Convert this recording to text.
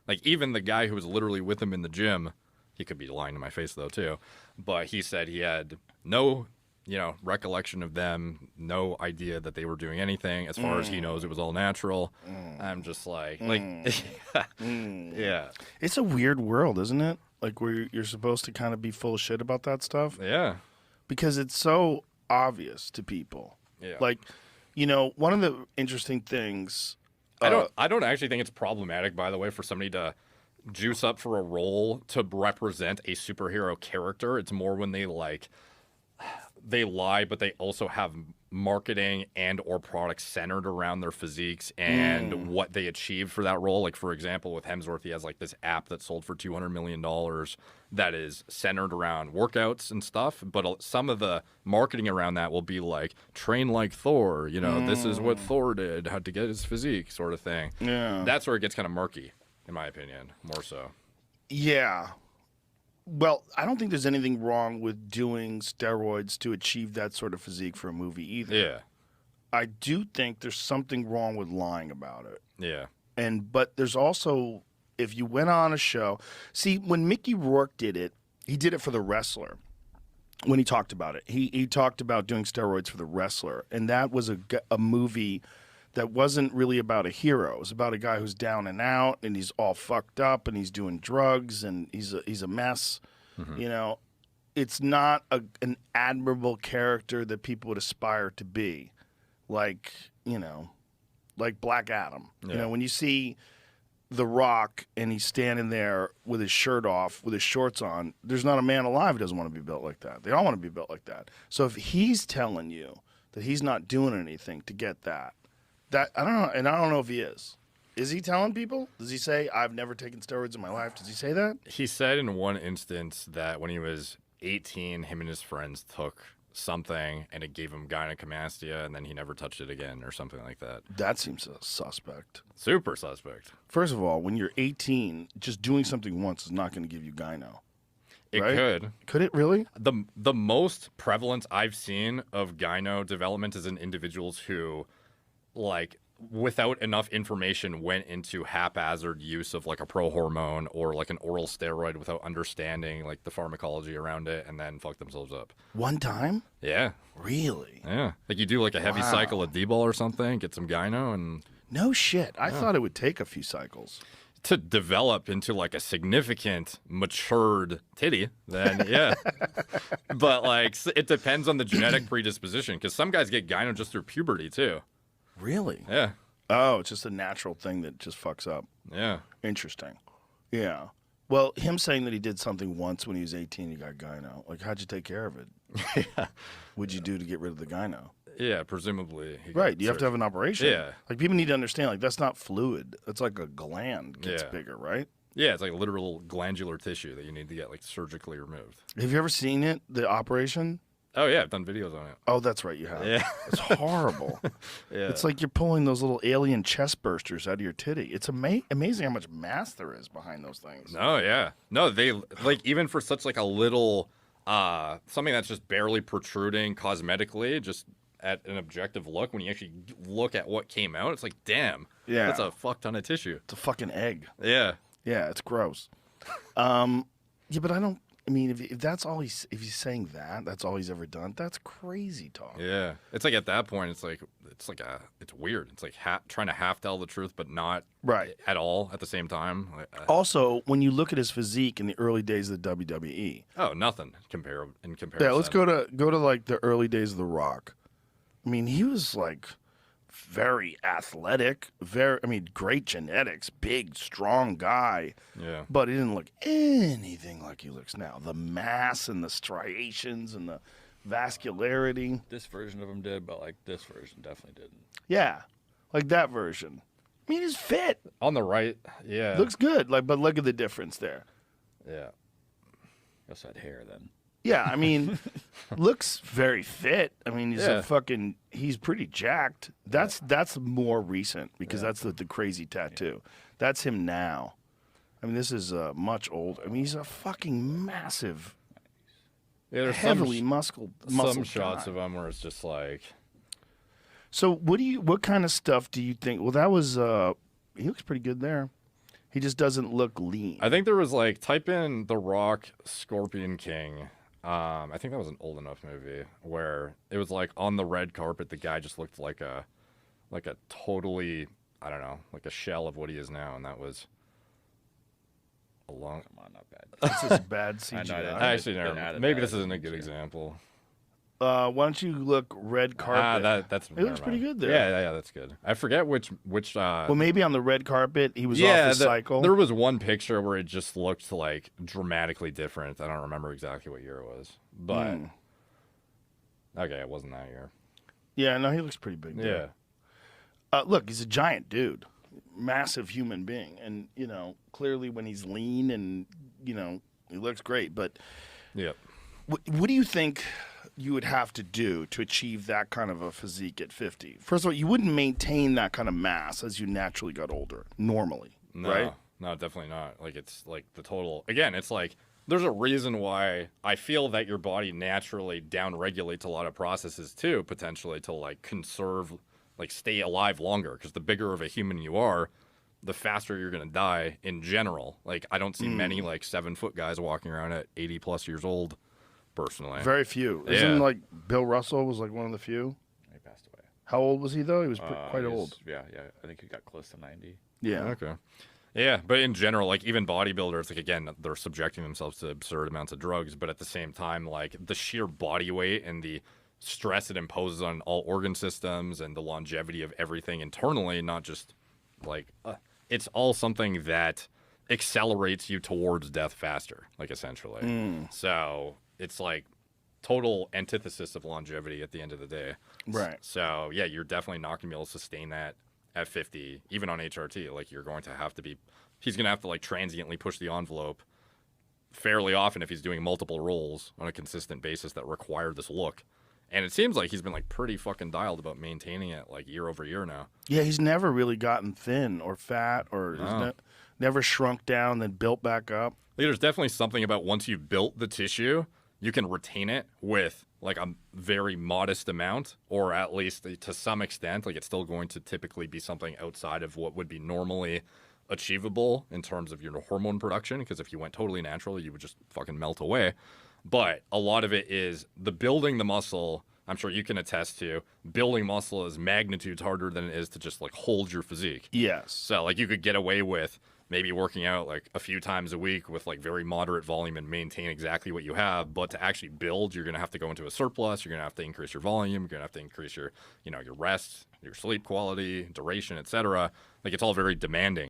Like, even the guy who was literally with him in the gym, he could be lying to my face, though, too. But he said he had no, recollection of them, no idea that they were doing anything. As far as he knows, it was all natural. I'm just like, yeah. It's a weird world, isn't it? Like, where you're supposed to kind of be full of shit about that stuff. Yeah. Because it's so obvious to people. Yeah. Like, one of the interesting things. I don't actually think it's problematic, by the way, for somebody to juice up for a role to represent a superhero character. It's more when they lie, but they also have marketing and or products centered around their physiques and what they achieved for that role. Like, for example, with Hemsworth, he has like this app that sold for $200 million that is centered around workouts and stuff. But some of the marketing around that will be like, train like Thor, this is what Thor did, how to get his physique sort of thing. Yeah. That's where it gets kind of murky, in my opinion, more so. Yeah. Well, I don't think there's anything wrong with doing steroids to achieve that sort of physique for a movie either. Yeah. I do think there's something wrong with lying about it. Yeah. But there's also, if you went on a show, see, when Mickey Rourke did it, he did it for The Wrestler. When he talked about it, he talked about doing steroids for The Wrestler, and that was a movie that wasn't really about a hero. It was about a guy who's down and out, and he's all fucked up, and he's doing drugs, and he's a mess. Mm-hmm. It's not an admirable character that people would aspire to be, like Black Adam. Yeah. When you see The Rock and he's standing there with his shirt off, with his shorts on, there's not a man alive who doesn't want to be built like that. They all want to be built like that. So if he's telling you that he's not doing anything to get that I don't know, and I don't know if he is. Is he telling people? Does he say, I've never taken steroids in my life? Does he say that? He said in one instance that when he was 18, him and his friends took something and it gave him gynecomastia, and then he never touched it again or something like that. That seems suspect. Super suspect. First of all, when you're 18, just doing something once is not going to give you gyno. It right? could. Could it really? The most prevalence I've seen of gyno development is in individuals who, without enough information, went into haphazard use of like a pro-hormone or like an oral steroid without understanding like the pharmacology around it, and then fucked themselves up. One time? Yeah. Really? Yeah. Like you do like a heavy cycle of D-ball or something, get some gyno, and... No shit. I thought it would take a few cycles. To develop into like a significant matured titty, then yeah. But it depends on the genetic predisposition, because some guys get gyno just through puberty too. Really? Yeah. Oh, it's just a natural thing that just fucks up. Yeah. Interesting. Yeah. Well, him saying that he did something once when he was 18, he got gyno. Like, how'd you take care of it? Yeah. What'd you do to get rid of the gyno? Yeah, presumably. Right. You have to have an operation. Yeah. Like, people need to understand, like, that's not fluid. It's like a gland gets bigger, right? Yeah, it's like literal glandular tissue that you need to get, like, surgically removed. Have you ever seen it, the operation? Oh, yeah, I've done videos on it. Oh, that's right, you have. Yeah. It's horrible. Yeah. It's like you're pulling those little alien chest bursters out of your titty. It's amazing how much mass there is behind those things. No, yeah. No, they, even for such, like, a little, something that's just barely protruding cosmetically, just at an objective look, when you actually look at what came out, it's like, damn. Yeah. That's a fuck ton of tissue. It's a fucking egg. Yeah. Yeah, it's gross. But I mean, if that's all if he's saying that's all he's ever done, that's crazy talk. Yeah. It's like at that point, it's weird. It's like trying to half tell the truth, but not right at all at the same time. Also, when you look at his physique in the early days of the WWE. Oh, nothing in comparison. Yeah, let's go to like the early days of The Rock. I mean, he was like very athletic, great genetics, big, strong guy. Yeah. But he didn't look anything like he looks now. The mass and the striations and the vascularity. This version of him did, but like this version definitely didn't. Yeah, like that version. I mean, he's fit. On the right, yeah. Looks good, but look at the difference there. Yeah. He also had hair then. Yeah, I mean, looks very fit. I mean, he's pretty jacked. That's more recent because that's the crazy tattoo. Yeah. That's him now. I mean, this is much older. I mean, he's a fucking massive, heavily muscle some shots guy. of him where it's just like. So what kind of stuff do you think? Well, that was he looks pretty good there. He just doesn't look lean. I think there was like type in The Rock, Scorpion King. I think that was an old enough movie where it was like on the red carpet, the guy just looked like a totally, I don't know, like a shell of what he is now, and that was a long. Come on, not bad. This is bad I know, CGI. I actually never. Been added Maybe that this as isn't a an good example. example. Why don't you look red carpet? That's It looks never pretty mind. good there. Yeah, that's good. I forget which. Well, maybe on the red carpet he was off yeah, his cycle. there was one picture where it just looked like dramatically different. I don't remember exactly what year it was, but okay, it wasn't that year. Yeah, no, he looks pretty big. Yeah. There. Look, he's a giant dude, massive human being, and clearly when he's lean and he looks great. But Yep. what do you think you would have to do to achieve that kind of a physique at 50? First of all, you wouldn't maintain that kind of mass as you naturally got older, normally, No, right? no, definitely not. Like it's like the total. Again, it's like there's a reason why I feel that your body naturally downregulates a lot of processes too, potentially to like conserve, like stay alive longer. Because the bigger of a human you are, the faster you're gonna die in general. Like I don't see many like 7-foot guys walking around at 80+ years old. Personally, Very few. Yeah. Isn't like Bill Russell was like one of the few? He passed away. How old was he though? He was quite He was- old. Yeah. I think he got close to 90. Yeah. Okay. Yeah, but in general, like even bodybuilders, like again, they're subjecting themselves to absurd amounts of drugs, but at the same time, like the sheer body weight and the stress it imposes on all organ systems and the longevity of everything internally, not just like it's all something that accelerates you towards death faster, like essentially. So it's like total antithesis of longevity at the end of the day. Right. So yeah, you're definitely not gonna be able to sustain that at 50, even on HRT. Like you're going to have to be, he's gonna have to like transiently push the envelope fairly often if he's doing multiple rolls on a consistent basis that require this look. And it seems like he's been like pretty fucking dialed about maintaining it like year over year now. Yeah, he's never really gotten thin or fat or he's never shrunk down then built back up. Like, there's definitely something about once you've built the tissue, you can retain it with like a very modest amount, or at least to some extent. Like it's still going to typically be something outside of what would be normally achievable in terms of your hormone production, because if you went totally natural, you would just fucking melt away. But a lot of it is the building the muscle. I'm sure you can attest to building muscle is magnitudes harder than it is to just like hold your physique. Yes. So like you could get away with maybe working out like a few times a week with like very moderate volume and maintain exactly what you have, but to actually build, you're going to have to go into a surplus. You're going to have to increase your volume. You're going to have to increase your, your rest, your sleep quality, duration, etc. Like it's all very demanding.